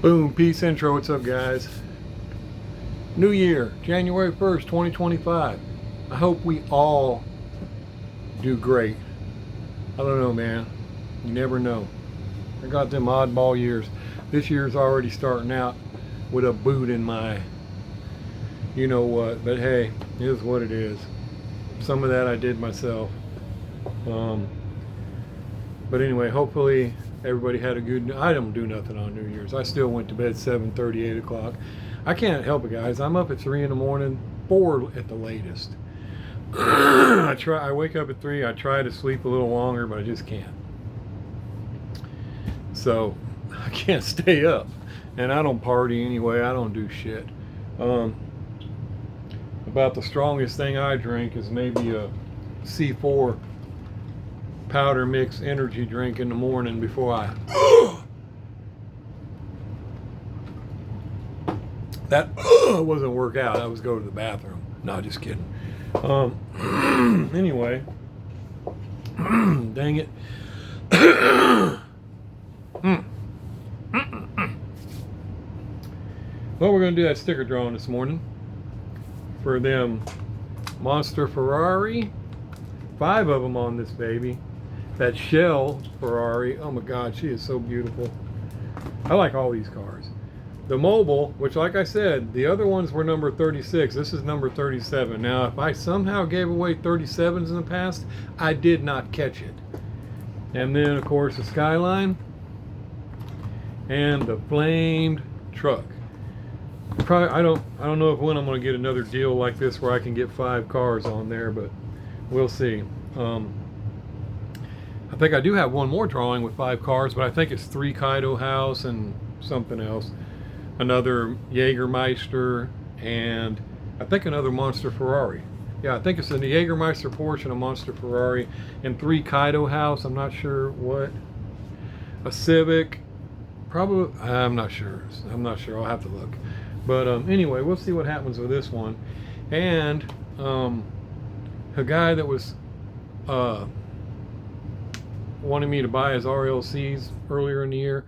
Boom, peace intro. What's up, guys? New Year, January 1st, 2025. I hope we all do great. I don't know, man. You never know. I got them oddball years. This year's already starting out with a boot in my you know what. But hey, it is what it is. Some of that I did myself. Um, but anyway, hopefully everybody had a good. I don't do nothing on New Year's. I still went to bed 7:30, 8 o'clock. I can't help it, guys. I'm up at 3 in the morning, 4 at the latest. I wake up at 3. I try to sleep a little longer, but I just can't. So I can't stay up, and I don't party anyway. I don't do shit. Um, about the strongest thing I drink is maybe a C4 powder mix energy drink in the morning before I. That wasn't work out. I was go to the bathroom. No, just kidding. Anyway, dang it. Well, we're going to do that sticker drawing this morning for them Monster Ferrari. 5 of them on this baby. That Shell Ferrari. Oh my God, she is so beautiful. I like all these cars. The Mobile, which like I said, the other ones were number 36. This is number 37. Now, if I somehow gave away 37s in the past, I did not catch it. And then, of course, the Skyline and the flamed truck. Probably, I don't know if when I'm going to get another deal like this where I can get 5 cars on there, but we'll see. I think I do have one more drawing with 5 cars, but I think it's 3 Kaido House and something else. Another Jägermeister, and I think another Monster Ferrari. Yeah, I think it's a Jägermeister Porsche and a Monster Ferrari, and 3 Kaido House. I'm not sure what. A Civic. Probably, I'm not sure. I'll have to look. But anyway, we'll see what happens with this one. And a guy that was wanting me to buy his RLCs earlier in the year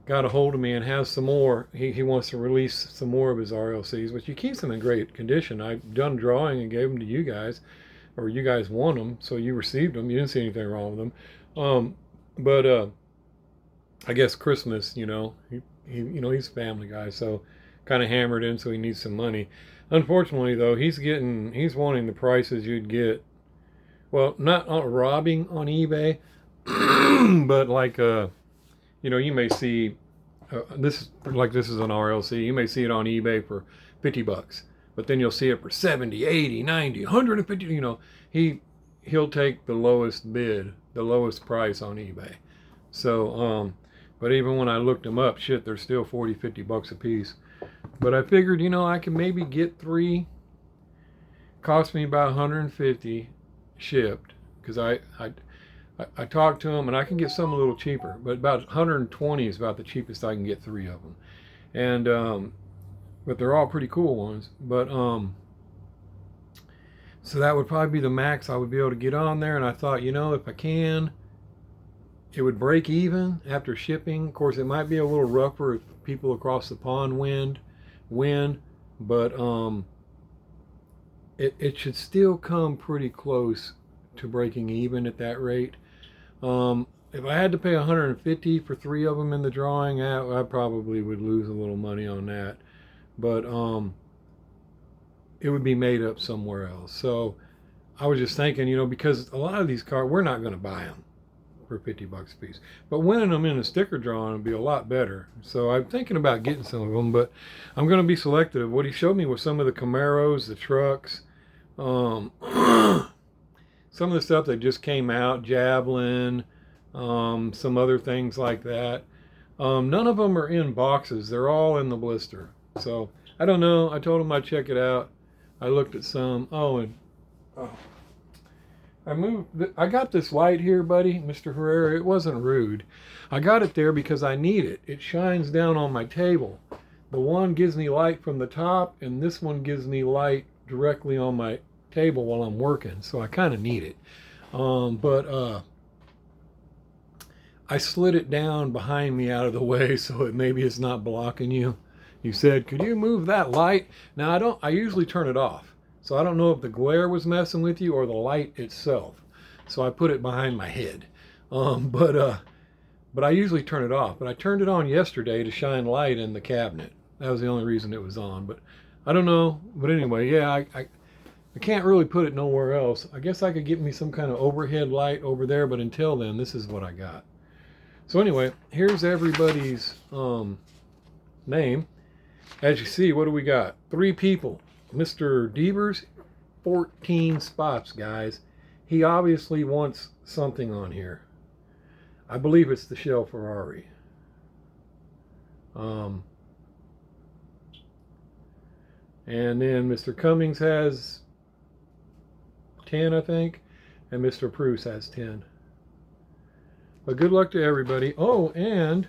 got a hold of me and has some more. He wants to release some more of his RLCs, which he keeps them in great condition. I've done drawing and gave them to you guys, or you guys won them, so you received them. You didn't see anything wrong with them. But I guess Christmas, he's a family guy, so kind of hammered in, so he needs some money. Unfortunately, though, he's wanting the prices you'd get. Well, not robbing on eBay, but like you may see this is an RLC. You may see it on eBay for $50, but then you'll see it for 70, 80, 90, 150. He'll take the lowest bid, the lowest price on eBay. So, but even when I looked them up, shit, they're still 40, $50 a piece. But I figured, I could maybe get 3. Cost me about 150 shipped, because I talked to him, and I can get some a little cheaper, but about 120 is about the cheapest I can get 3 of them. And but they're all pretty cool ones. But so that would probably be the max I would be able to get on there. And I thought, if I can, it would break even after shipping. Of course, it might be a little rougher if people across the pond win, but it should still come pretty close to breaking even at that rate. If I had to pay 150 for 3 of them in the drawing, I probably would lose a little money on that. But it would be made up somewhere else. So I was just thinking, because a lot of these cars, we're not going to buy them for $50 a piece. But winning them in a sticker drawing would be a lot better. So I'm thinking about getting some of them, but I'm going to be selective. What he showed me was some of the Camaros, the trucks, some of the stuff that just came out, Javelin, some other things like that. None of them are in boxes. They're all in the blister. So I don't know. I told him I'd check it out. I looked at some. I got this light here, buddy, Mr. Herrera. It wasn't rude. I got it there because I need it. It shines down on my table. The one gives me light from the top, and this one gives me light directly on my table while I'm working, so I kind of need it. But I slid it down behind me out of the way so maybe it's not blocking you. You said, could you move that light? Now I usually turn it off. So I don't know if the glare was messing with you or the light itself. So I put it behind my head. But I usually turn it off. But I turned it on yesterday to shine light in the cabinet. That was the only reason it was on. But I don't know. But anyway, yeah, I can't really put it nowhere else. I guess I could get me some kind of overhead light over there. But until then, this is what I got. So anyway, here's everybody's name. As you see, what do we got? 3 people. Mr. Devers, 14 spots, guys. He obviously wants something on here. I believe it's the Shell Ferrari. And then Mr. Cummings has 10, I think, and Mr. Pruce has 10. But good luck to everybody. Oh, and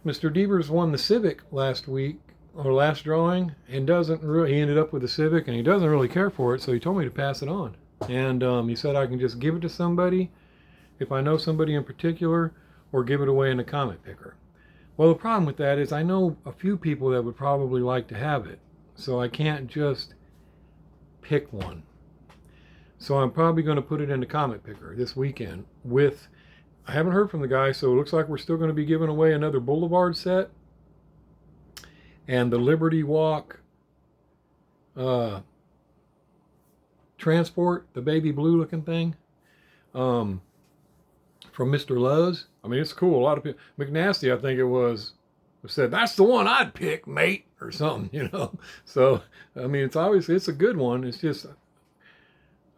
Mr. Devers won the Civic last week, or last drawing, and he ended up with the Civic, and he doesn't really care for it, so he told me to pass it on. And he said I can just give it to somebody if I know somebody in particular, or give it away in a comment picker. Well, the problem with that is I know a few people that would probably like to have it, so I can't just pick one. So I'm probably going to put it in the comment picker this weekend with, I haven't heard from the guy, so it looks like we're still going to be giving away another Boulevard set and the Liberty Walk Transport, the baby blue looking thing. From Mr. Lowe's. I mean, it's cool. A lot of people, McNasty, I think it was, said, that's the one I'd pick, mate, or something, you know. So, I mean, it's obviously, it's a good one. It's just,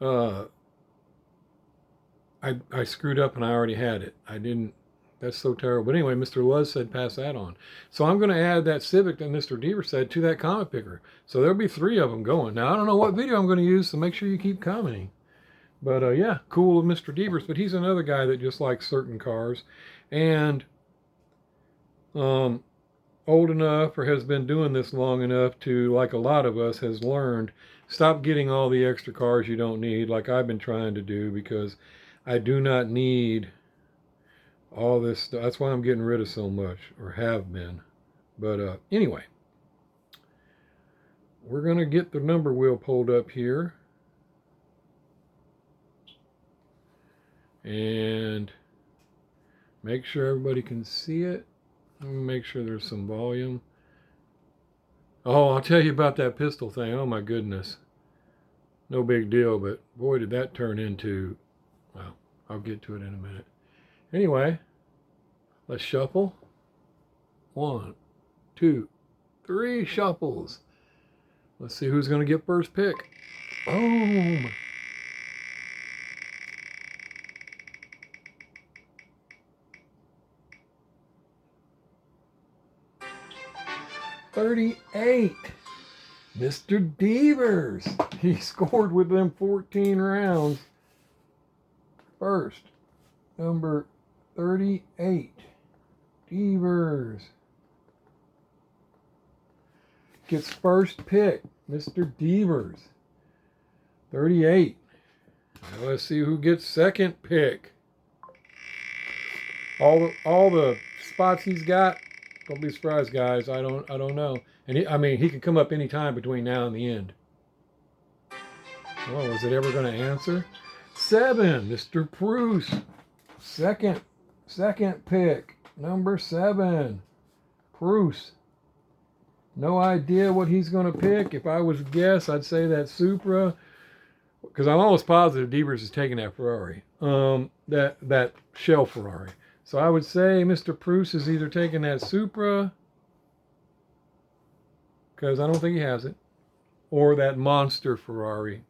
I screwed up and I already had it. I didn't, that's so terrible. But anyway, Mr. Lowe's said, pass that on. So I'm going to add that Civic that Mr. Deaver said to that comment picker. So there'll be 3 of them going. Now, I don't know what video I'm going to use, so make sure you keep commenting. But yeah, cool with Mr. Devers, but he's another guy that just likes certain cars. And old enough, or has been doing this long enough to, like a lot of us, has learned, stop getting all the extra cars you don't need, like I've been trying to do, because I do not need all this stuff. That's why I'm getting rid of so much, or have been. But anyway, we're going to get the number wheel pulled up here. And make sure everybody can see it. Let me make sure there's some volume. Oh, I'll tell you about that pistol thing. Oh my goodness. No big deal, but boy did that turn into, well, I'll get to it in a minute. Anyway, let's shuffle. 1, 2, 3 shuffles. Let's see who's going to get first pick. Boom. $38. Mr. Devers. He scored with them 14 rounds. First, number 38. Devers gets first pick. Mr. Devers. 38. Now let's see who gets second pick. All the spots he's got. Don't be surprised, guys. I don't know. And he can come up any time between now and the end. Oh, is it ever going to answer? 7, Mr. Pruce. Second pick, number 7, Pruce. No idea what he's going to pick. If I was to guess, I'd say that Supra, because I'm almost positive Devers is taking that Ferrari, that Shell Ferrari. So I would say Mr. Pruce is either taking that Supra, because I don't think he has it, or that monster Ferrari.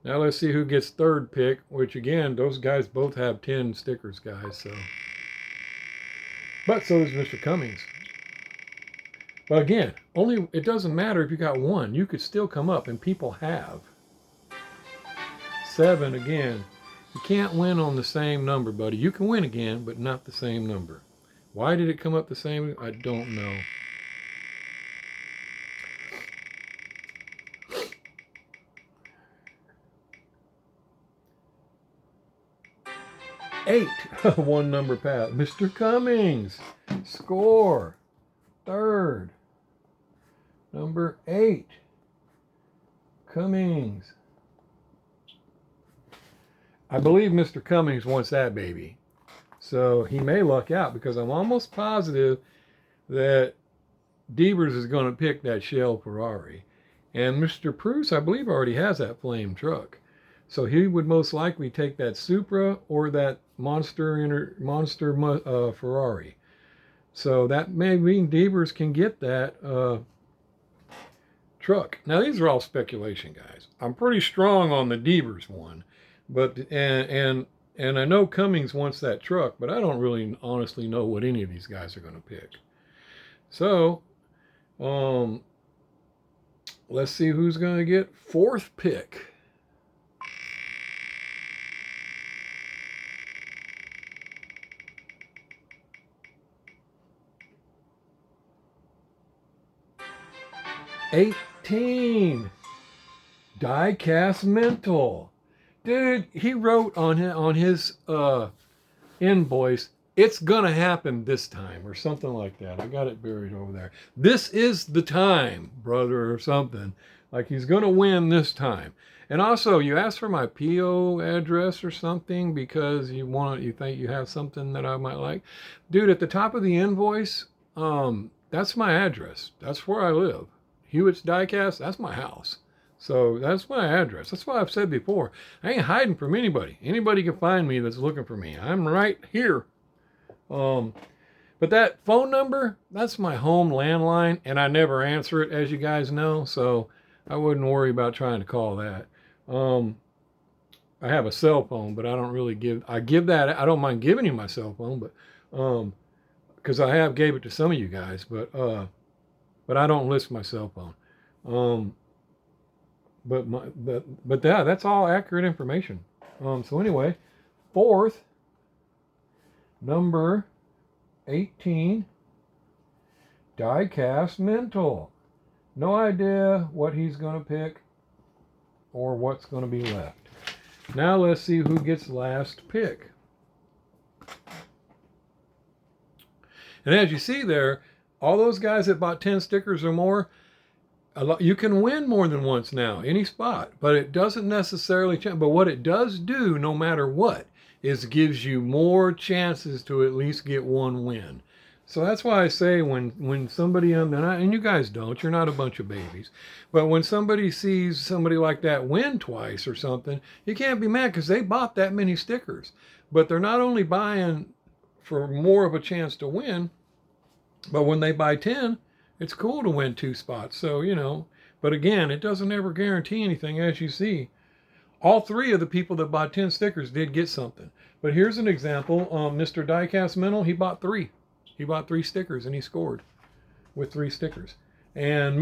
Now let's see who gets third pick, which again, those guys both have 10 stickers, guys. So, but so does Mr. Cummings. But again, it doesn't matter if you got 1. You could still come up, and people have. 7 again. You can't win on the same number, buddy. You can win again, but not the same number. Why did it come up the same? I don't know. 8. One number past. Mr. Cummings. Score. Third. Number 8. Cummings. I believe Mr. Cummings wants that baby. So he may luck out because I'm almost positive that Devers is going to pick that shell Ferrari. And Mr. Pruce, I believe, already has that flame truck. So he would most likely take that Supra or that monster Ferrari. So that may mean Devers can get that truck. Now these are all speculation, guys. I'm pretty strong on the Devers one, but and I know Cummings wants that truck, but I don't really honestly know what any of these guys are going to pick. So let's see who's going to get 4th pick. $18. Diecast Mental. Dude, he wrote on his invoice, it's gonna happen this time, or something like that. I got it buried over there. This is the time, brother, or something. Like he's gonna win this time. And also, you asked for my PO address or something because you think you have something that I might like. Dude, at the top of the invoice, that's my address. That's where I live. Hewitt's Diecast, that's my house. So that's my address. That's why I've said before, I ain't hiding from anybody. Anybody can find me that's looking for me. I'm right here. But that phone number, that's my home landline, and I never answer it, as you guys know. So I wouldn't worry about trying to call that. I have a cell phone, but I don't really I don't mind giving you my cell phone, but because I gave it to some of you guys, but I don't list my cell phone. But yeah, that's all accurate information. So anyway, 4th, number 18, Diecast Mental. No idea what he's going to pick or what's going to be left. Now let's see who gets last pick. And as you see there, all those guys that bought 10 stickers or more, you can win more than once now, any spot, but it doesn't necessarily change. But what it does do, no matter what, is gives you more chances to at least get one win. So that's why I say when somebody, and you guys don't, you're not a bunch of babies, but when somebody sees somebody like that win twice or something, you can't be mad because they bought that many stickers. But they're not only buying for more of a chance to win, but when they buy 10, it's cool to win 2 spots. So, but again, it doesn't ever guarantee anything, as you see. All 3 of the people that bought 10 stickers did get something. But here's an example. Mr. Diecast Mental, he bought 3. He bought 3 stickers and he scored with 3 stickers. And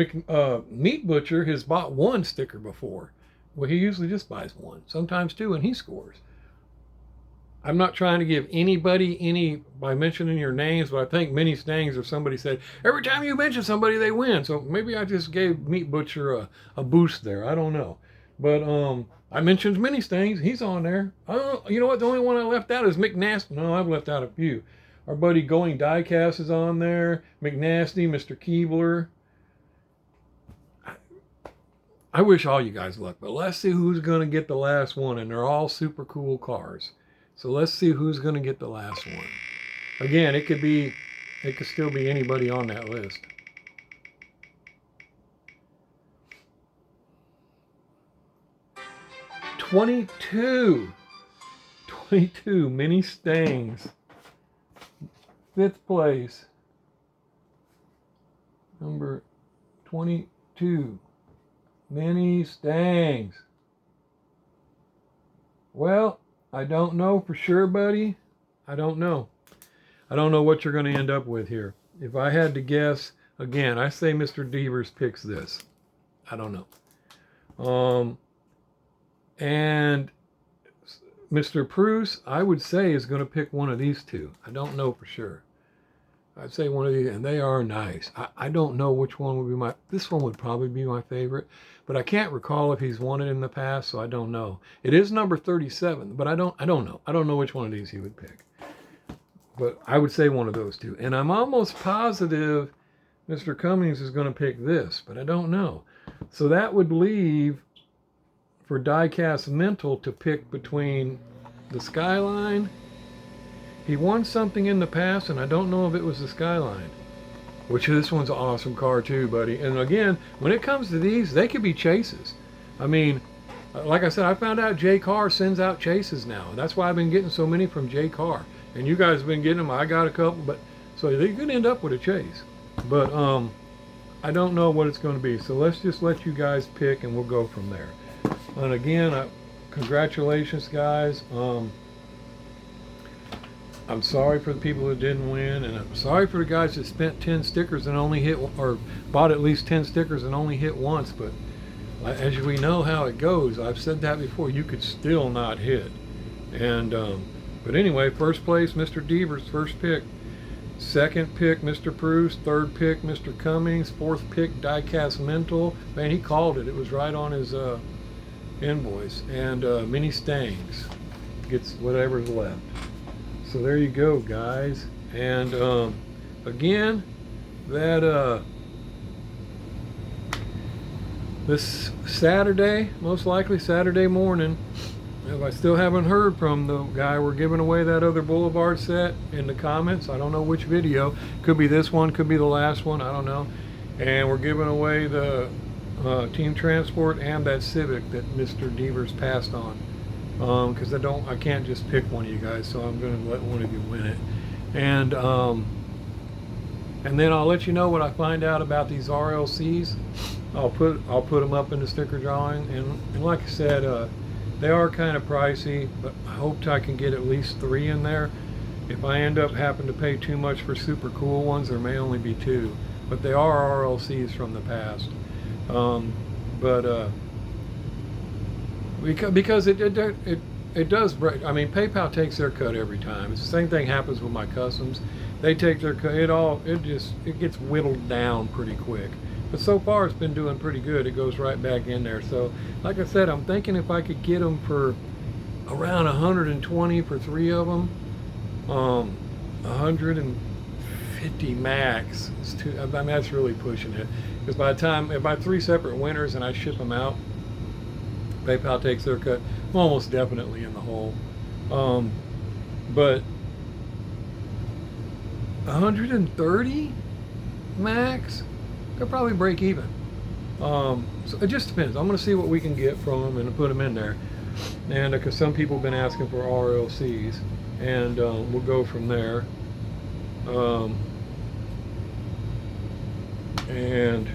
Meat Butcher has bought 1 sticker before. Well, he usually just buys 1, sometimes 2, and he scores. I'm not trying to give anybody any by mentioning your names, but I think many stangs or somebody said, every time you mention somebody, they win. So maybe I just gave Meat Butcher a boost there. I don't know. But I mentioned many stangs. He's on there. You know what? The only one I left out is McNasty. No, I've left out a few. Our buddy Going Diecast is on there. McNasty, Mr. Keebler. I wish all you guys luck, but let's see who's going to get the last one. And they're all super cool cars. So let's see who's going to get the last one. Again, it could still be anybody on that list. $22 mini stangs. 5th place. Number 22. Mini stangs. Well, I don't know for sure, buddy. I don't know. I don't know what you're going to end up with here. If I had to guess, again, I say Mr. Devers picks this. I don't know. And Mr. Pruce, I would say, is going to pick one of these 2. I don't know for sure. I'd say one of these, and they are nice. I don't know which one would be this one would probably be my favorite, but I can't recall if he's won it in the past, so I don't know. It is number 37, but I don't know. I don't know which one of these he would pick. But I would say one of those two. And I'm almost positive Mr. Cummings is going to pick this, but I don't know. So that would leave for Diecast Mental to pick between the Skyline. He won something in the past, and I don't know if it was the Skyline. Which this one's an awesome car too, buddy. And again, when it comes to these, they could be chases. I mean, like I said, I found out J Carr sends out chases now. That's why I've been getting so many from J Carr. And you guys have been getting them. I got a couple, but so they could end up with a chase. But I don't know what it's going to be. So let's just let you guys pick, and we'll go from there. And again, congratulations, guys. I'm sorry for the people who didn't win, and I'm sorry for the guys that spent 10 stickers and only hit, or bought at least 10 stickers and only hit once. But as we know how it goes, I've said that before, you could still not hit. And but anyway, first place, Mr. Devers, first pick. Second pick, Mr. Bruce. Third pick, Mr. Cummings. Fourth pick, Diecast Mental. Man, he called it. It was right on his invoice. And Mini Stangs gets whatever's left. So there you go, guys. And again, that this Saturday, most likely Saturday morning, if I still haven't heard from the guy we're giving away that other Boulevard set in the comments, I don't know which video. Could be this one, could be the last one, I don't know. And we're giving away the Team Transport and that Civic that Mr. Devers passed on. Because I can't just pick one of you guys, so I'm going to let one of you win it. And then I'll let you know what I find out about these RLCs. I'll put them up in the sticker drawing, and like I said, they are kind of pricey, but I hope I can get at least 3 in there. If I end up having to pay too much for super cool ones, there may only be 2, but they are RLCs from the past. Because it does break. I mean, PayPal takes their cut every time. It's the same thing happens with my customs. They take their cut. It gets whittled down pretty quick. But so far it's been doing pretty good. It goes right back in there. So like I said, I'm thinking if I could get them for around 120 for 3 of them, 150 max. I mean, that's really pushing it. Because by the time, if I have 3 separate winners and I ship them out, PayPal takes their cut. I'm almost definitely in the hole. But 130 max could probably break even. So it just depends. I'm going to see what we can get from them and put them in there. And because some people have been asking for RLCs, and we'll go from there. And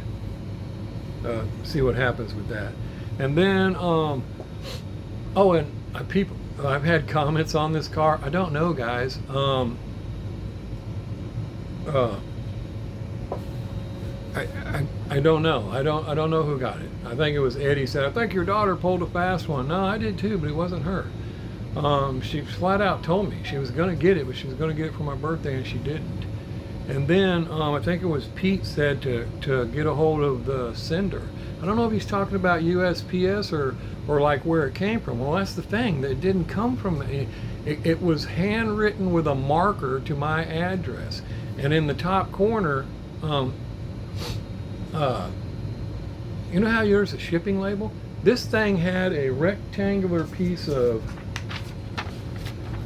see what happens with that. And then, I've had comments on this car. I don't know, guys. I don't know. I don't know who got it. I think it was Eddie said, I think your daughter pulled a fast one. No, I did too, but it wasn't her. She flat out told me she was going to get it, but she was going to get it for my birthday, and she didn't. And then I think it was Pete said to get a hold of the sender. I don't know if he's talking about USPS or like where it came from. Well, that's the thing. That it didn't come from. It was handwritten with a marker to my address, and in the top corner, you know how there's a shipping label? This thing had a rectangular piece of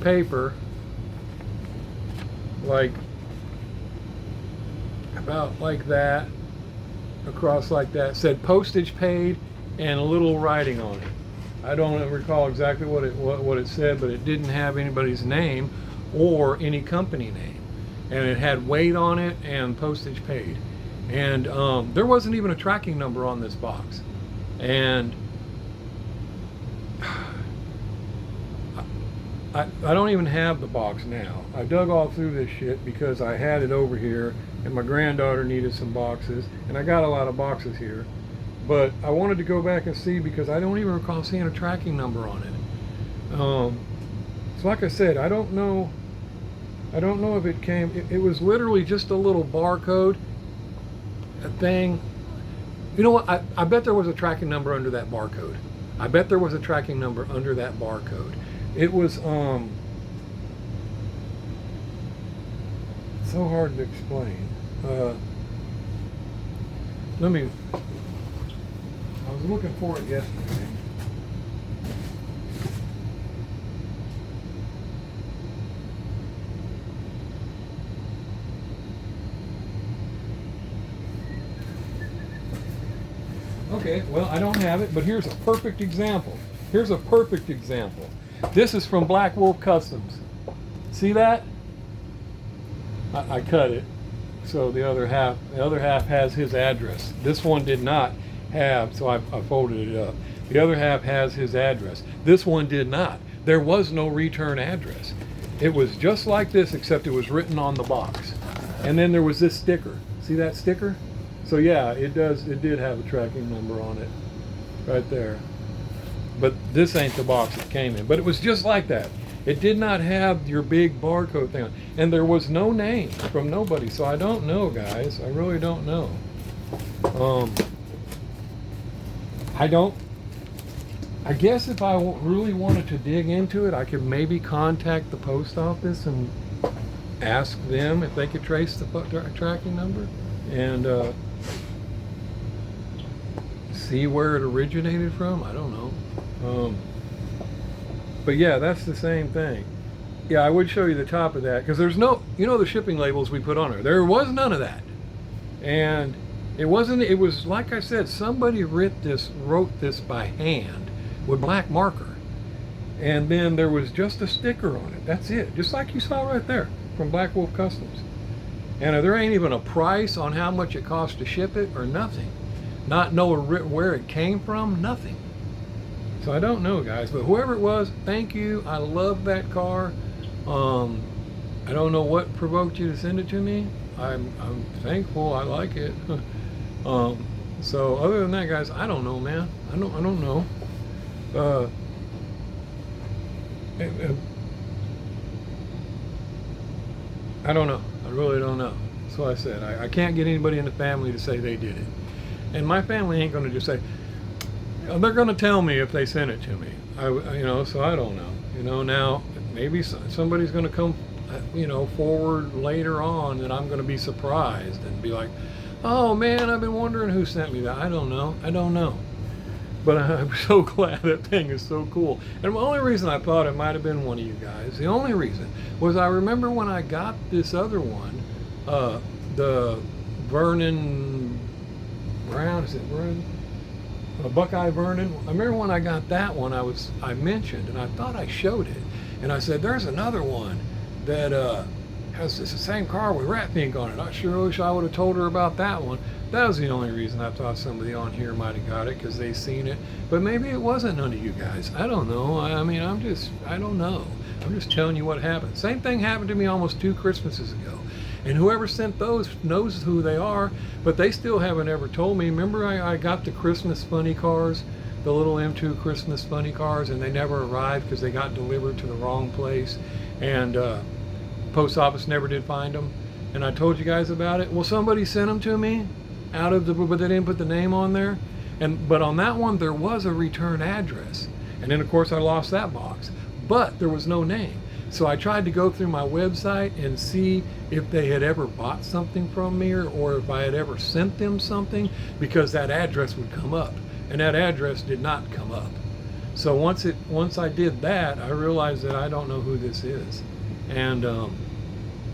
paper, like about like that, across like that, said postage paid and a little writing on it. I don't recall exactly what it said, but it didn't have anybody's name or any company name, and it had weight on it and postage paid. And there wasn't even a tracking number on this box. And I don't even have the box now. I dug all through this shit because I had it over here and my granddaughter needed some boxes, and I got a lot of boxes here. But I wanted to go back and see because I don't even recall seeing a tracking number on it. So like I said, I don't know I don't know if it came, it was literally just a little barcode thing. You know what? I bet there was a tracking number under that barcode. I bet there was a tracking number under that barcode. It was so hard to explain. Let me. I was looking for it yesterday. Okay, well, I don't have it, but here's a perfect example. Here's a perfect example. This is from Black Wolf Customs. See that? I cut it, so the other half has his address. This one did not have, so I folded it up. The other half has his address. This one did not. There was no return address. It was just like this, except it was written on the box. And then there was this sticker. See that sticker? So yeah, it did have a tracking number on it right there. But this ain't the box it came in. But it was just like that. It did not have your big barcode thing on. And there was no name from nobody. So I don't know, guys. I really don't know. I guess if I really wanted to dig into it, I could maybe contact the post office and ask them if they could trace the tracking number and see where it originated from. I don't know. But yeah, that's the same thing. Yeah, I would show you the top of that because there's no, you know, the shipping labels we put on there was none of that. And it was like I said, somebody wrote this by hand with black marker. And then there was just a sticker on it. That's it. Just like you saw right there from Black Wolf Customs. And there ain't even a price on how much it costs to ship it or nothing. Not know where it came from, nothing. So I don't know, guys, but whoever it was, thank you. I love that car. I don't know what provoked you to send it to me. I'm thankful. I like it. So other than that, guys, I don't know, man. I don't know. I don't know. I really don't know. That's what I said. I can't get anybody in the family to say they did it. And my family ain't going to just say, they're going to tell me if they sent it to me. So I don't know. Now maybe somebody's going to come, forward later on, and I'm going to be surprised and be like, oh man, I've been wondering who sent me that. I don't know. But I'm so glad. That thing is so cool. And the only reason I thought it might have been one of you guys, the only reason was I remember when I got this other one, the Vernon Brown, is it Vernon? Buckeye Vernon. I remember when I got that one, I mentioned, and I thought I showed it, and I said, there's another one that has the same car with rat pink on it. I sure wish I would have told her about that one. That was the only reason I thought somebody on here might have got it, because they seen it. But maybe it wasn't none of you guys. I don't know. I don't know. I'm just telling you what happened. Same thing happened to me almost 2 Christmases ago. And whoever sent those knows who they are, but they still haven't ever told me. Remember I got the Christmas funny cars, the little M2 Christmas funny cars, and they never arrived because they got delivered to the wrong place. And post office never did find them. And I told you guys about it. Well, somebody sent them to me but they didn't put the name on there. But on that one, there was a return address. And then of course I lost that box, but there was no name. So I tried to go through my website and see if they had ever bought something from me or if I had ever sent them something, because that address would come up, and that address did not come up. So once I did that, I realized that I don't know who this is. And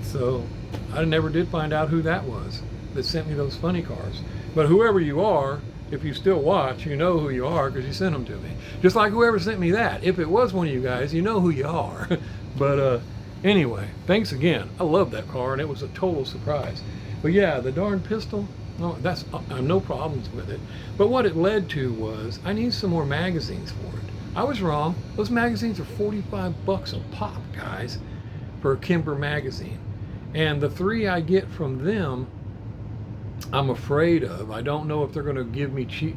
so I never did find out who that was that sent me those funny cars. But whoever you are, if you still watch, you know who you are because you sent them to me. Just like whoever sent me that. If it was one of you guys, you know who you are. But anyway, thanks again. I love that car, and it was a total surprise. But yeah, the darn pistol, no, I have no problems with it. But what it led to was I need some more magazines for it. I was wrong. Those magazines are $45 a pop, guys, for a Kimber magazine. And the 3 I get from them, I'm afraid of. I don't know if they're going to give me cheap.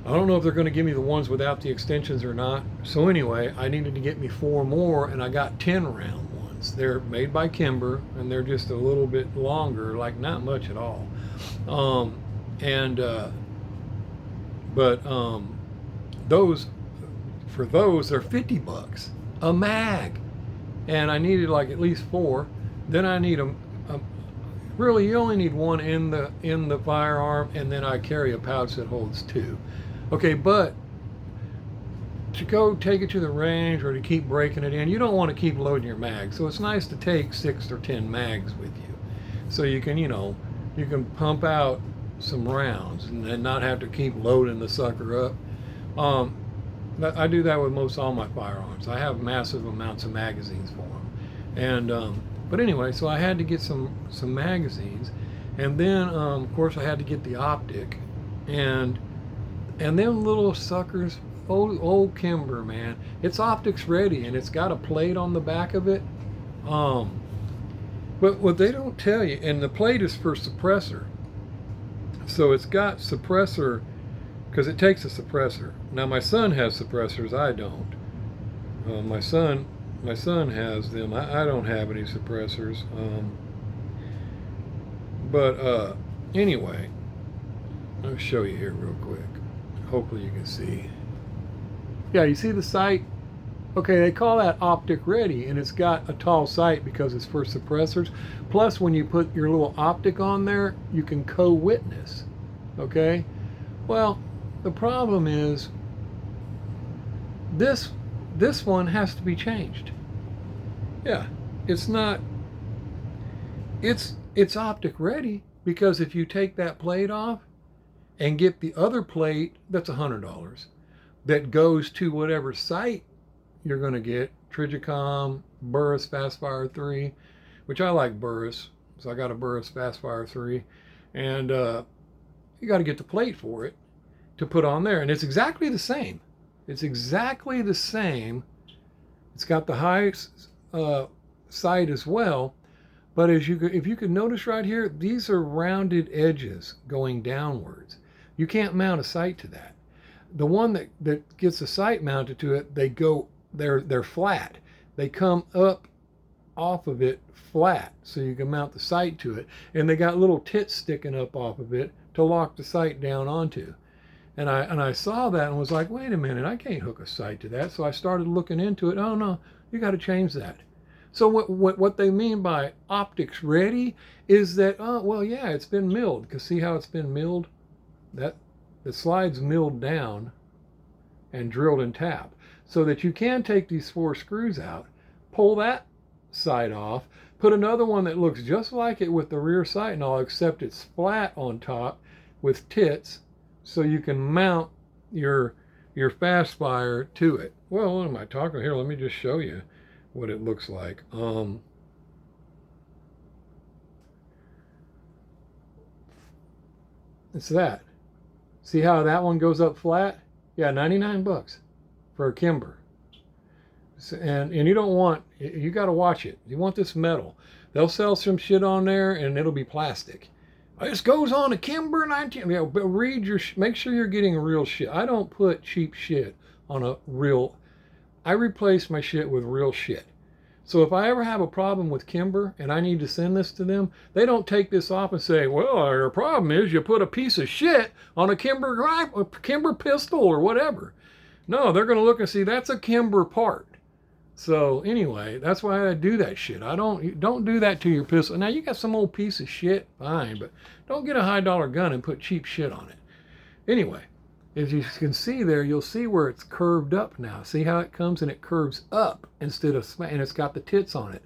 I don't know if they're going to give me the ones without the extensions or not. So anyway, I needed to get me 4 more, and I got 10 round ones. ones. They're made by Kimber, and they're just a little bit longer, like not much at all. And but those for those they're $50 a mag, and I needed like at least 4. Then I need a really you only need one in the firearm, and then I carry a pouch that holds 2. Okay, but to go take it to the range or to keep breaking it in, you don't want to keep loading your mags. So it's nice to take 6 or 10 mags with you, so you can you can pump out some rounds and then not have to keep loading the sucker up. I do that with most all my firearms. I have massive amounts of magazines for them, and but anyway, so I had to get some magazines, and then of course I had to get the optic, and them little suckers, old Kimber, man, it's optics ready, and it's got a plate on the back of it. But what they don't tell you, and the plate is for suppressor, so it's got suppressor because it takes a suppressor. Now my son has suppressors, I don't. My son has them. I don't have any suppressors. But anyway, I'll show you here real quick. Hopefully you can see. Yeah, you see the sight? Okay, they call that optic ready, and it's got a tall sight because it's for suppressors. Plus, when you put your little optic on there, you can co-witness. Okay? Well, the problem is this one has to be changed. Yeah, it's not. It's optic ready because if you take that plate off and get the other plate, that's $100. That goes to whatever sight you're going to get, Trijicom, Burris Fastfire 3, which I like Burris, so I got a Burris Fastfire 3, and you got to get the plate for it to put on there, and it's exactly the same. It's exactly the same. It's got the high sight as well, but if you could notice right here, these are rounded edges going downwards. You can't mount a sight to that. The one that gets a sight mounted to it, they're flat. They come up off of it flat, so you can mount the sight to it. And they got little tits sticking up off of it to lock the sight down onto. And I saw that and was like, wait a minute, I can't hook a sight to that. So I started looking into it. Oh no, you got to change that. So what they mean by optics ready is that, oh well, yeah, it's been milled. Because see how it's been milled? That the slide's milled down and drilled and tapped, so that you can take these 4 screws out, pull that side off, put another one that looks just like it with the rear sight and all, except it's flat on top with tits, so you can mount your fast fire to it. Well, what am I talking here? Let me just show you what it looks like. It's that. See how that one goes up flat? Yeah, $99 for a Kimber. And you don't want, you got to watch it. You want this metal. They'll sell some shit on there and it'll be plastic. This goes on a Kimber 19. But make sure you're getting real shit. I don't put cheap shit on a real. I replace my shit with real shit. So if I ever have a problem with Kimber and I need to send this to them, they don't take this off and say, well, your problem is you put a piece of shit on a Kimber pistol or whatever. No, they're going to look and see that's a Kimber part. So anyway, that's why I do that shit. I don't do that to your pistol. Now you got some old piece of shit, fine, but don't get a $high gun and put cheap shit on it. Anyway, as you can see there, you'll see where it's curved up now. See how it comes and it curves up instead of, and it's got the tits on it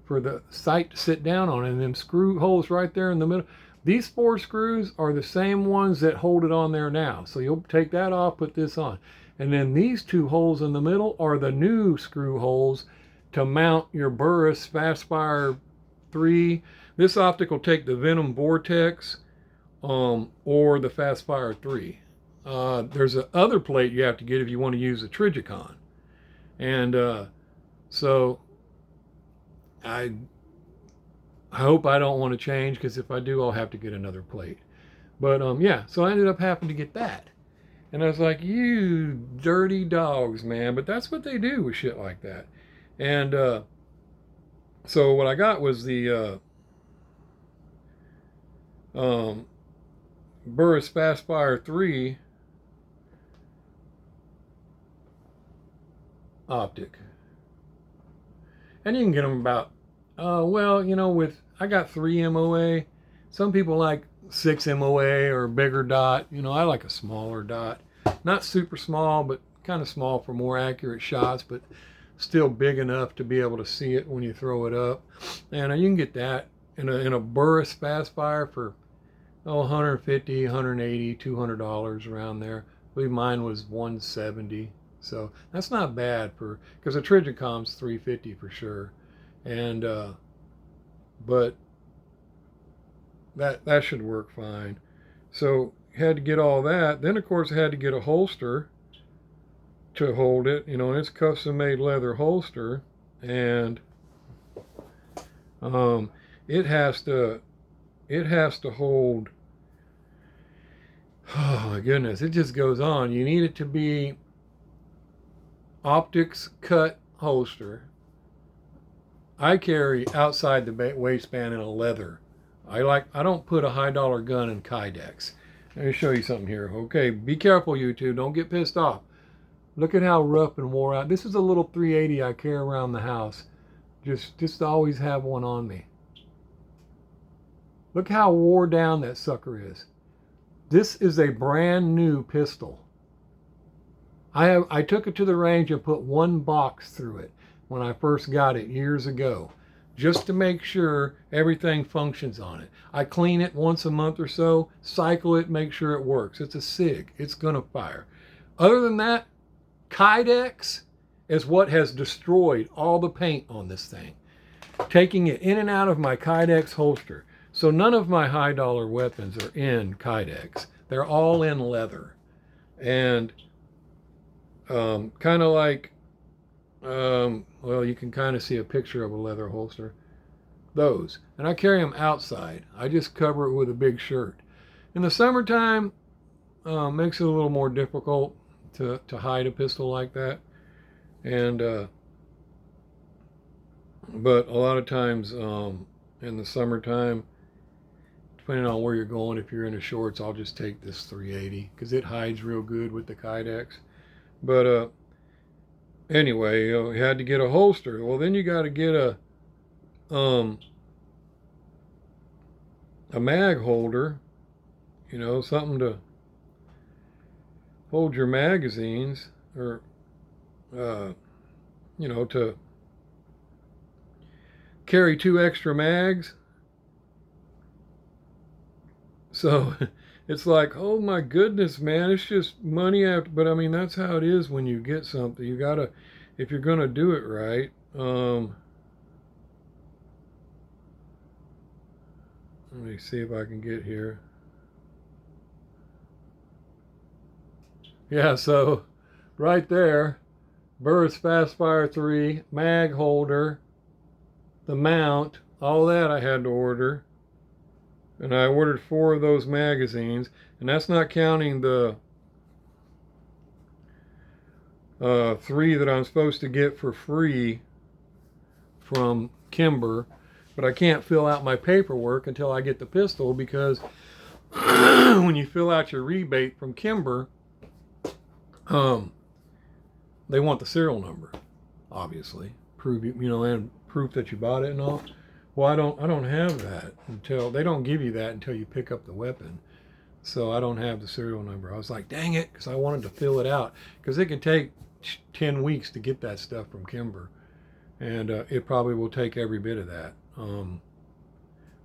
for the sight to sit down on, and them screw holes right there in the middle. These 4 screws are the same ones that hold it on there now. So you'll take that off, put this on. And then these 2 holes in the middle are the new screw holes to mount your Burris Fastfire 3. This optic will take the Venom Vortex or the Fastfire 3. There's a other plate you have to get if you want to use the Trijicon. And so I hope I don't want to change, because if I do, I'll have to get another plate. But yeah, so I ended up having to get that. And I was like, you dirty dogs, man. But that's what they do with shit like that. And so what I got was the Burris Fastfire 3 optic. And you can get them about, well, you know, with, I got 3 MOA. Some people like 6 MOA or bigger dot. You know, I like a smaller dot. Not super small, but kind of small for more accurate shots, but still big enough to be able to see it when you throw it up. And you can get that in a Burris Fastfire for, 150, 180, $200 around there. I believe mine was 170. So that's not bad for, because a Trigicom's 350 for sure. And but that should work fine. So had to get all that. Then of course I had to get a holster to hold it, you know, and it's custom made leather holster, and it has to hold, oh my goodness, it just goes on. You need it to be optics cut holster. I carry outside the waistband in a leather. I don't put a high dollar gun in Kydex. Let me show you something here. Okay, be careful, YouTube. Don't get pissed off. Look at how rough and wore out. This is a little 380 I carry around the house. Just always have one on me. Look how wore down that sucker is. This is a brand new pistol. I took it to the range and put one box through it when I first got it years ago, just to make sure everything functions on it. I clean it once a month or so, cycle it, make sure it works. It's a SIG. It's gonna fire. Other than that, Kydex is what has destroyed all the paint on this thing. Taking it in and out of my Kydex holster. So none of my high dollar weapons are in Kydex. They're all in leather. And kind of like, well, you can kind of see a picture of a leather holster. Those. And I carry them outside. I just cover it with a big shirt. In the summertime, makes it a little more difficult to hide a pistol like that. And but a lot of times in the summertime, depending on where you're going, if you're into shorts, I'll just take this 380 because it hides real good with the Kydex. But anyway, you had to get a holster. Well, then you got to get a mag holder, you know, something to hold your magazines, or you know, to carry 2 extra mags. So it's like, oh my goodness, man, it's just money after, but I mean, that's how it is when you get something. You gotta, if you're gonna do it right, let me see if I can get here. Yeah, so right there, Burris Fastfire 3, mag holder, the mount, all that I had to order. And I ordered 4 of those magazines, and that's not counting the 3 that I'm supposed to get for free from Kimber. But I can't fill out my paperwork until I get the pistol, because when you fill out your rebate from Kimber, they want the serial number, obviously, prove you know, and proof that you bought it and all. Well, I don't have that until, they don't give you that until you pick up the weapon. So I don't have the serial number. I was like, dang it, because I wanted to fill it out, because it can take 10 weeks to get that stuff from Kimber, and it probably will take every bit of that.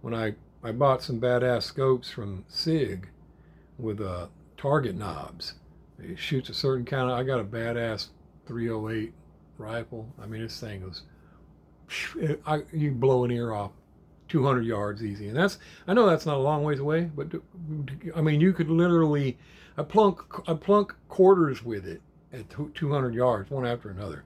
When I bought some badass scopes from SIG with target knobs. It shoots a certain kind of, I got a badass 308 rifle. I mean, this thing was, you blow an ear off 200 yards easy. And that's, I know that's not a long ways away, but I mean, you could literally, I plunk quarters with it at 200 yards, one after another.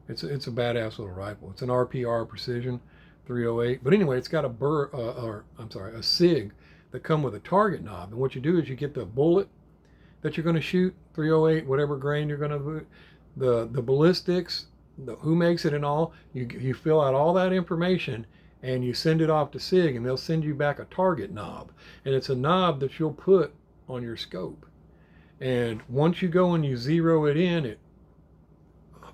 It's a badass little rifle. It's an RPR Precision 308. But anyway, it's got a SIG that come with a target knob. And what you do is you get the bullet that you're going to shoot, 308, whatever grain you're going to, the ballistics, who makes it and all. You fill out all that information and you send it off to SIG, and they'll send you back a target knob. And it's a knob that you'll put on your scope. And once you go and you zero it in at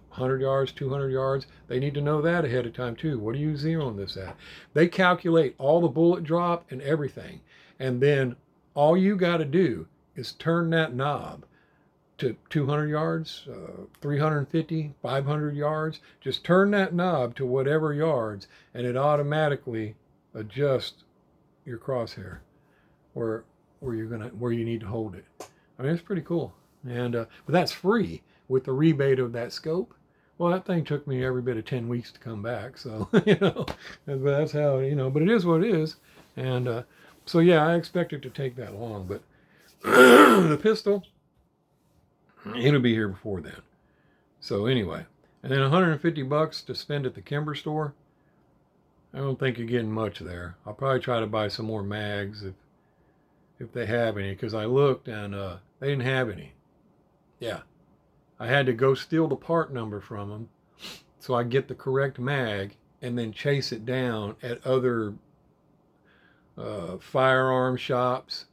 100 yards, 200 yards, they need to know that ahead of time too. What are you zeroing this at? They calculate all the bullet drop and everything. And then all you got to do is turn that knob to 200 yards, 350, 500 yards. Just turn that knob to whatever yards, and it automatically adjusts your crosshair where you need to hold it. I mean, it's pretty cool. And but that's free with the rebate of that scope. Well, that thing took me every bit of 10 weeks to come back. So, but that's how, but it is what it is. And so, yeah, I expect it to take that long. But the pistol, it'll be here before then. So anyway, and then $150 to spend at the Kimber store. I don't think you're getting much there. I'll probably try to buy some more mags if they have any, because I looked and they didn't have any. Yeah, I had to go steal the part number from them so I get the correct mag and then chase it down at other firearm shops,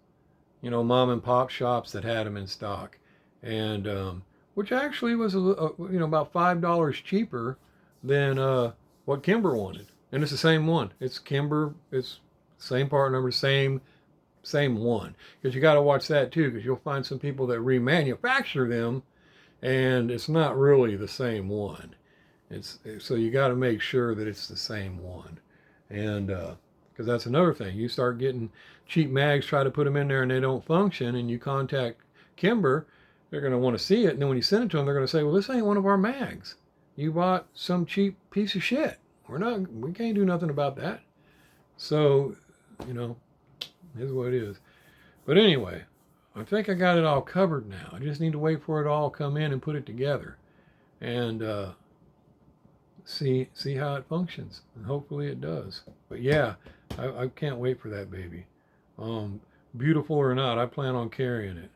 mom and pop shops that had them in stock. And which actually was about $5 cheaper than what Kimber wanted, and it's the same one. It's Kimber. It's same part number, same one. Because you got to watch that too, because you'll find some people that remanufacture them, and it's not really the same one. So you got to make sure that it's the same one, and because that's another thing. You start getting cheap mags, try to put them in there, and they don't function, and you contact Kimber. They're going to want to see it, and then when you send it to them, they're going to say, well, this ain't one of our mags. You bought some cheap piece of shit. We can't do nothing about that. So, is what it is. But anyway, I think I got it all covered now. I just need to wait for it all to come in and put it together and see how it functions, and hopefully it does. But yeah, I can't wait for that baby. Beautiful or not, I plan on carrying it.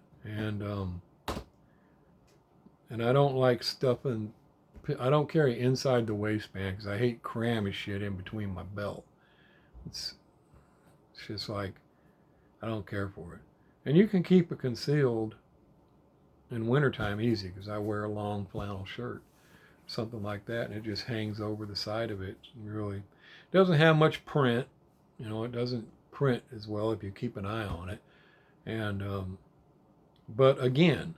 And I don't like stuffing. I don't carry inside the waistband because I hate cramming shit in between my belt. It's just like, I don't care for it. And you can keep it concealed in wintertime easy, because I wear a long flannel shirt, something like that, and it just hangs over the side of it. It really doesn't have much print. It doesn't print as well if you keep an eye on it. And but again,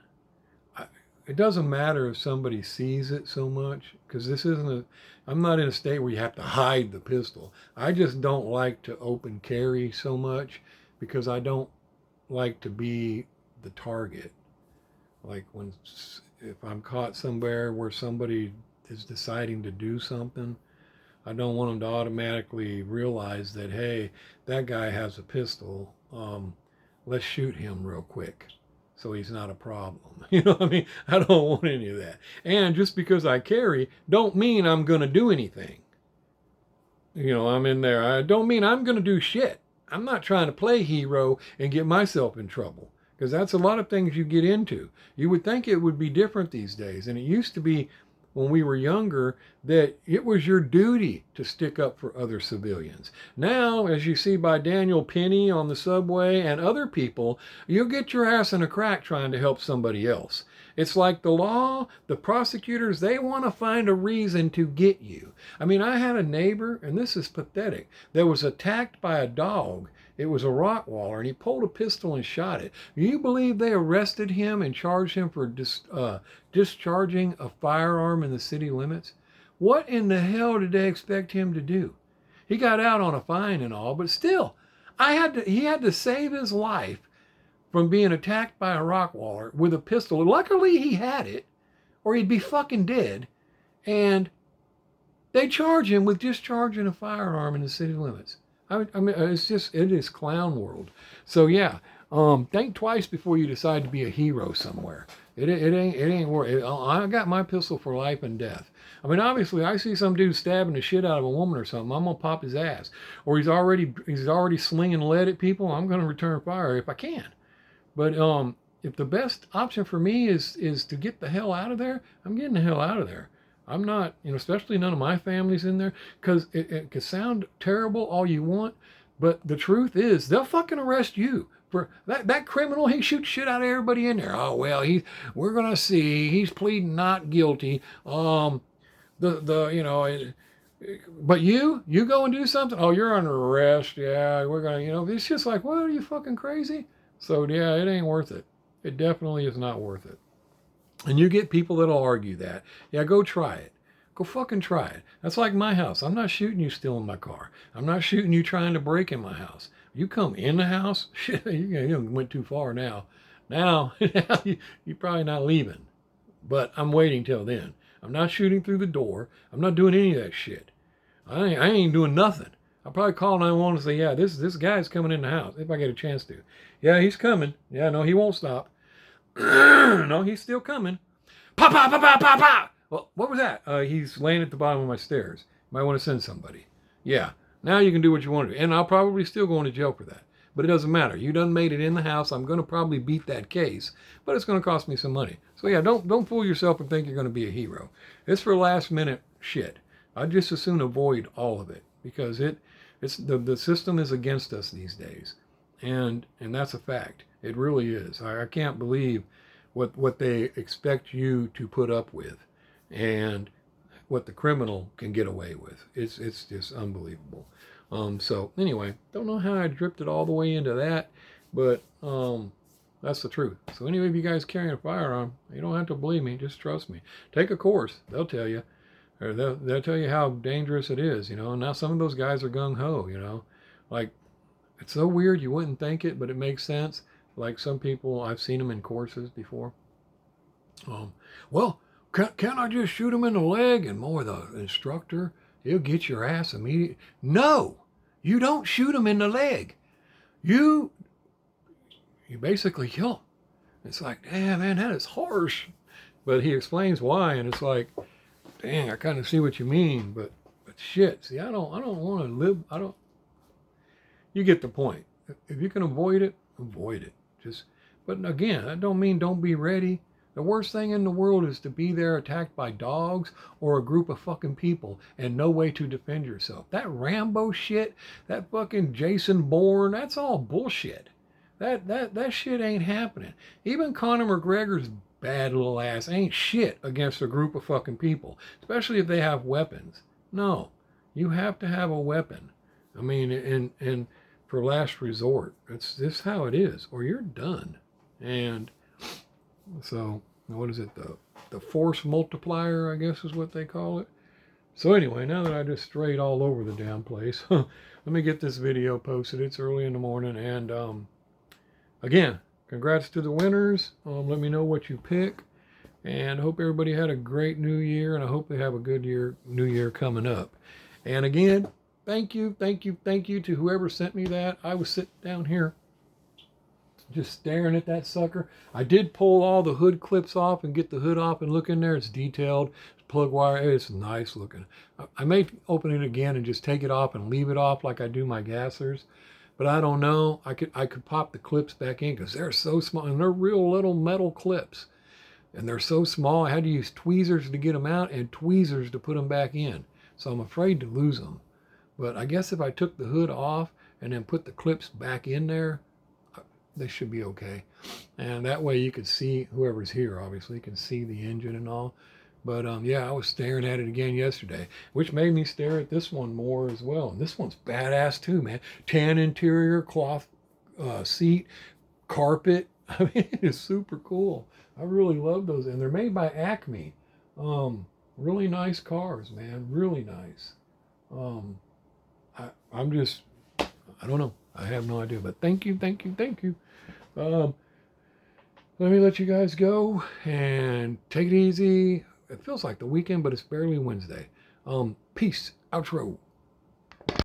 it doesn't matter if somebody sees it so much, because I'm not in a state where you have to hide the pistol. I just don't like to open carry so much, because I don't like to be the target. Like if I'm caught somewhere where somebody is deciding to do something, I don't want them to automatically realize that, hey, that guy has a pistol. Let's shoot him real quick, so he's not a problem. You know what I mean? I don't want any of that. And just because I carry, don't mean I'm going to do anything. I'm in there. I don't mean I'm going to do shit. I'm not trying to play hero and get myself in trouble, because that's a lot of things you get into. You would think it would be different these days. And it used to be, when we were younger, that it was your duty to stick up for other civilians. Now, as you see by Daniel Penny on the subway and other people, you'll get your ass in a crack trying to help somebody else. It's like the law, the prosecutors, they want to find a reason to get you. I mean, I had a neighbor, and this is pathetic, that was attacked by a dog. It was a Rottweiler, and he pulled a pistol and shot it. Do you believe they arrested him and charged him for discharging a firearm in the city limits? What in the hell did they expect him to do? He got out on a fine and all, but still, he had to save his life from being attacked by a Rottweiler with a pistol. Luckily, he had it, or he'd be fucking dead. And they charge him with discharging a firearm in the city limits. I mean, it is clown world. So yeah, think twice before you decide to be a hero somewhere. It ain't worth. I got my pistol for life and death. I mean, obviously, I see some dude stabbing the shit out of a woman or something, I'm gonna pop his ass. Or he's already slinging lead at people, I'm gonna return fire if I can. But if the best option for me is to get the hell out of there, I'm getting the hell out of there. I'm not, especially none of my family's in there, because it could sound terrible all you want, but the truth is they'll fucking arrest you. For that criminal, he shoots shit out of everybody in there. Oh well, we're gonna see. He's pleading not guilty. But you go and do something. Oh, you're under arrest. Yeah, we're gonna. It's just like, what, are you fucking crazy? So yeah, it ain't worth it. It definitely is not worth it. And you get people that'll argue that. Yeah, go try it. Go fucking try it. That's like my house. I'm not shooting you stealing my car. I'm not shooting you trying to break in my house. You come in the house, shit, you went too far now. Now, you're probably not leaving. But I'm waiting till then. I'm not shooting through the door. I'm not doing any of that shit. I ain't doing nothing. I'll probably call 911 and say, yeah, this guy's coming in the house if I get a chance to. Yeah, he's coming. Yeah, no, he won't stop. No, he's still coming. Pop, pop, pop, pop, pop, pop. Well, what was that? He's laying at the bottom of my stairs. Might want to send somebody. Yeah, now you can do what you want to do. And I'll probably still go into jail for that. But it doesn't matter. You done made it in the house. I'm going to probably beat that case, but it's going to cost me some money. So yeah, don't fool yourself and think you're going to be a hero. It's for last minute shit. I'd just as soon avoid all of it because it's the system is against us these days, and that's a fact. It really is. I can't believe what they expect you to put up with, and what the criminal can get away with. It's just unbelievable. So anyway, don't know how I drifted all the way into that, but that's the truth. So anyway, if you guys carrying a firearm, you don't have to believe me. Just trust me. Take a course. They'll tell you. Or they'll tell you how dangerous it is, Now some of those guys are gung-ho, Like, it's so weird you wouldn't think it, but it makes sense. Like some people, I've seen them in courses before. Well, can't I just shoot him in the leg? And more, the instructor, he'll get your ass immediately. No, you don't shoot him in the leg. You basically kill him. It's like, damn, man, that is harsh. But he explains why, and it's like, dang, I kind of see what you mean, but shit, see, I don't want to live. You get the point. If you can avoid it, avoid it. But again, that don't mean don't be ready. The worst thing in the world is to be there attacked by dogs or a group of fucking people and no way to defend yourself. That Rambo shit, that fucking Jason Bourne, that's all bullshit. That shit ain't happening. Even Conor McGregor's bad little ass ain't shit against a group of fucking people, especially if they have weapons. No, you have to have a weapon. I mean, and for last resort, it's just how it is, or you're done. And so, what is it? The force multiplier, I guess, is what they call it. So anyway, now that I just strayed all over the damn place, let me get this video posted. It's early in the morning, and again, congrats to the winners. Let me know what you pick. And I hope everybody had a great new year. And I hope they have a good new year coming up. And again, thank you to whoever sent me that. I was sitting down here just staring at that sucker. I did pull all the hood clips off and get the hood off and look in there. It's detailed. Plug wire. It's nice looking. I may open it again and just take it off and leave it off like I do my gassers. But I don't know. I could pop the clips back in because they're so small and they're real little metal clips, and they're so small. I had to use tweezers to get them out and tweezers to put them back in. So I'm afraid to lose them. But I guess if I took the hood off and then put the clips back in there, they should be okay. And that way you could see whoever's here. Obviously, you can see the engine and all. But yeah, I was staring at it again yesterday, which made me stare at this one more as well. And this one's badass too, man. Tan interior, cloth seat, carpet. I mean, it is super cool. I really love those. And they're made by Acme. Really nice cars, man. Really nice. I'm just, I don't know. I have no idea. But thank you. Let me let you guys go and take it easy. It feels like the weekend, but it's barely Wednesday. Peace. Outro.